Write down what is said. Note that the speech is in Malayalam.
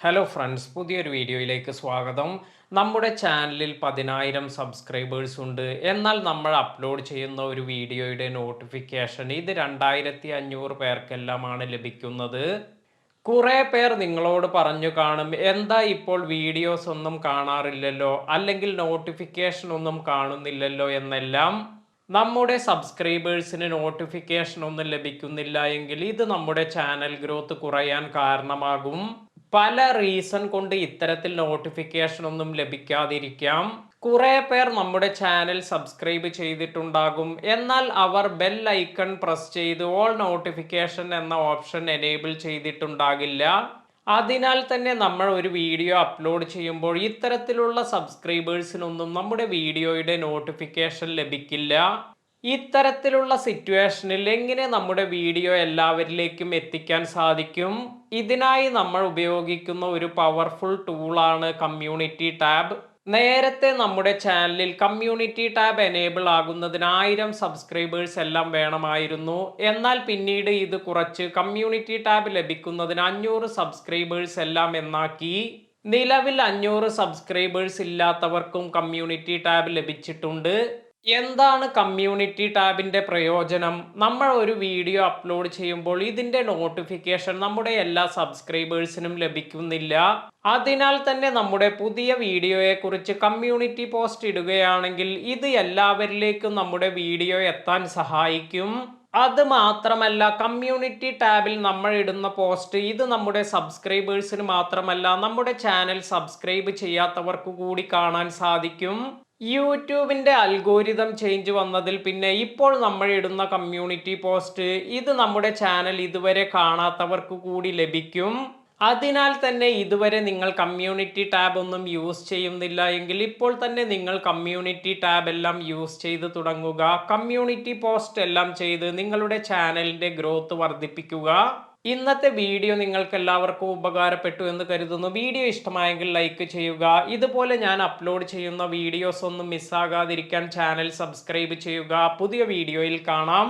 ഹലോ ഫ്രണ്ട്സ്, പുതിയൊരു വീഡിയോയിലേക്ക് സ്വാഗതം. നമ്മുടെ ചാനലിൽ 10,000 സബ്സ്ക്രൈബേഴ്സ് ഉണ്ട്. എന്നാൽ നമ്മൾ അപ്ലോഡ് ചെയ്യുന്ന ഒരു വീഡിയോയുടെ നോട്ടിഫിക്കേഷൻ ഇത് 2,500 പേർക്കെല്ലാമാണ് ലഭിക്കുന്നത്. കുറേ പേർ നിങ്ങളോട് പറഞ്ഞു കാണും, എന്താ ഇപ്പോൾ വീഡിയോസ് ഒന്നും കാണാറില്ലല്ലോ, അല്ലെങ്കിൽ നോട്ടിഫിക്കേഷൻ ഒന്നും കാണുന്നില്ലല്ലോ എന്നെല്ലാം. നമ്മുടെ സബ്സ്ക്രൈബേഴ്സിന് നോട്ടിഫിക്കേഷൻ ഒന്നും ലഭിക്കുന്നില്ല എങ്കിൽ ഇത് നമ്മുടെ ചാനൽ ഗ്രോത്ത് കുറയാൻ കാരണമാകും. പല റീസൺ കൊണ്ട് ഇത്തരത്തിൽ നോട്ടിഫിക്കേഷൻ ഒന്നും ലഭിക്കാതിരിക്കാം. കുറെ പേർ നമ്മുടെ ചാനൽ സബ്സ്ക്രൈബ് ചെയ്തിട്ടുണ്ടാകും, എന്നാൽ അവർ ബെൽ ഐക്കൺ പ്രസ് ചെയ്ത് ഓൾ നോട്ടിഫിക്കേഷൻ എന്ന ഓപ്ഷൻ എനേബിൾ ചെയ്തിട്ടുണ്ടാകില്ല. അതിനാൽ തന്നെ നമ്മൾ ഒരു വീഡിയോ അപ്ലോഡ് ചെയ്യുമ്പോൾ ഇത്തരത്തിലുള്ള സബ്സ്ക്രൈബേഴ്സിനൊന്നും നമ്മുടെ വീഡിയോയുടെ നോട്ടിഫിക്കേഷൻ ലഭിക്കില്ല. ഇത്തരത്തിലുള്ള സിറ്റുവേഷനിൽ എങ്ങനെ നമ്മുടെ വീഡിയോ എല്ലാവരിലേക്കും എത്തിക്കാൻ സാധിക്കും? ഇതിനായി നമ്മൾ ഉപയോഗിക്കുന്ന ഒരു പവർഫുൾ ടൂളാണ് കമ്മ്യൂണിറ്റി ടാബ്. നേരത്തെ നമ്മുടെ ചാനലിൽ കമ്മ്യൂണിറ്റി ടാബ് എനേബിൾ ആകുന്നതിന് 1000 സബ്സ്ക്രൈബേഴ്സ് എല്ലാം വേണമായിരുന്നു. എന്നാൽ പിന്നീട് ഇത് കുറച്ച് കമ്മ്യൂണിറ്റി ടാബ് ലഭിക്കുന്നതിന് 500 സബ്സ്ക്രൈബേഴ്സ് എല്ലാം എന്നാക്കി. നിലവിൽ 500 സബ്സ്ക്രൈബേഴ്സ് ഇല്ലാത്തവർക്കും കമ്മ്യൂണിറ്റി ടാബ് ലഭിച്ചിട്ടുണ്ട്. എന്താണ് കമ്മ്യൂണിറ്റി ടാബിന്റെ പ്രയോജനം? നമ്മൾ ഒരു വീഡിയോ അപ്ലോഡ് ചെയ്യുമ്പോൾ ഇതിന്റെ നോട്ടിഫിക്കേഷൻ നമ്മുടെ എല്ലാ സബ്സ്ക്രൈബേഴ്സിനും ലഭിക്കുന്നില്ല. അതിനാൽ തന്നെ നമ്മുടെ പുതിയ വീഡിയോയെ കുറിച്ച് കമ്മ്യൂണിറ്റി പോസ്റ്റ് ഇടുകയാണെങ്കിൽ ഇത് എല്ലാവരിലേക്കും നമ്മുടെ വീഡിയോ എത്താൻ സഹായിക്കും. അത് മാത്രമല്ല, കമ്മ്യൂണിറ്റി ടാബിൽ നമ്മൾ ഇടുന്ന പോസ്റ്റ് ഇത് നമ്മുടെ സബ്സ്ക്രൈബേഴ്സിന് മാത്രമല്ല, നമ്മുടെ ചാനൽ സബ്സ്ക്രൈബ് ചെയ്യാത്തവർക്ക് കൂടി കാണാൻ സാധിക്കും. യൂട്യൂബിന്റെ അൽഗോരിതം ചേഞ്ച് വന്നതിൽ പിന്നെ ഇപ്പോൾ നമ്മൾ ഇടുന്ന കമ്മ്യൂണിറ്റി പോസ്റ്റ് ഇത് നമ്മുടെ ചാനൽ ഇതുവരെ കാണാത്തവർക്ക് കൂടി ലഭിക്കും. അതിനാൽ തന്നെ ഇതുവരെ നിങ്ങൾ കമ്മ്യൂണിറ്റി ടാബ് ഒന്നും യൂസ് ചെയ്യുന്നില്ല എങ്കിൽ ഇപ്പോൾ തന്നെ നിങ്ങൾ കമ്മ്യൂണിറ്റി ടാബ് എല്ലാം യൂസ് ചെയ്ത് തുടങ്ങുക. കമ്മ്യൂണിറ്റി പോസ്റ്റ് എല്ലാം ചെയ്ത് നിങ്ങളുടെ ചാനലിന്റെ ഗ്രോത്ത് വർദ്ധിപ്പിക്കുക. ഇന്നത്തെ വീഡിയോ നിങ്ങൾക്ക് എല്ലാവർക്കും ഉപകാരപ്പെട്ടു എന്ന് കരുതുന്നു. വീഡിയോ ഇഷ്ടമായെങ്കിൽ ലൈക്ക് ചെയ്യുക. ഇതുപോലെ ഞാൻ അപ്ലോഡ് ചെയ്യുന്ന വീഡിയോസ് ഒന്നും മിസ്സാകാതിരിക്കാൻ ചാനൽ സബ്സ്ക്രൈബ് ചെയ്യുക. പുതിയ വീഡിയോയിൽ കാണാം.